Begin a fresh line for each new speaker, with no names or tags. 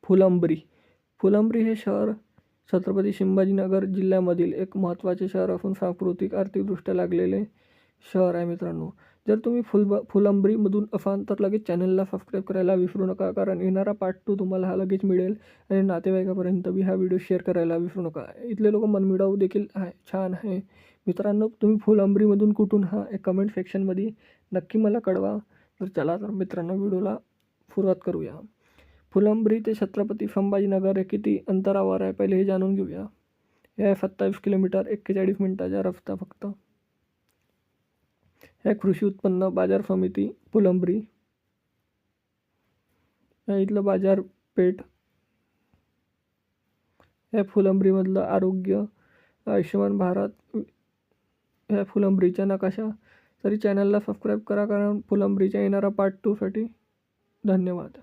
फुलंब्री. फुलंब्री हे शहर छत्रपती संभाजीनगर जिल्ह्यामधील एक महत्त्वाचे शहर असून सांस्कृतिक आर्थिकदृष्ट्या लागलेले शहर आहे मित्रांनो. जर तुम्ही फुलंब्रीमधून असाल तर लगेच चॅनलला सबस्क्राईब करायला विसरू नका, कारण येणारा पार्ट 2 तुम्हाला हा लगेच मिळेल. आणि नातेवाईकापर्यंत बी हा व्हिडिओ शेअर करायला विसरू नका. इथले लोक मनमिळाऊ देखील आहे, छान आहे मित्रांनो. तुम्ही फुलंब्रीमधून कुठून हा एक कमेंट सेक्शनमध्ये नक्की मला कळवा. तर चला तर मित्रांनो व्हिडिओला सुरुवात करूया. फुलंब्री ते छत्रपती संभाजीनगर हे किती अंतरावर आहे पहिले हे जाणून घेऊया. हे 27 किलोमीटर 41 मिनिटाचा रस्ता फक्त. हे कृषी उत्पन्न बाजार समिती फुलंब्री. हे इथलं बाजारपेठ. हे फुलंब्रीमधलं आरोग्य, आयुष्यमान भारत, ह्या फुलंब्रीचा नकाशा. तरी चॅनलला सबस्क्राईब करा, कारण फुलंब्रीच्या येणारा पार्ट 2साठी. धन्यवाद.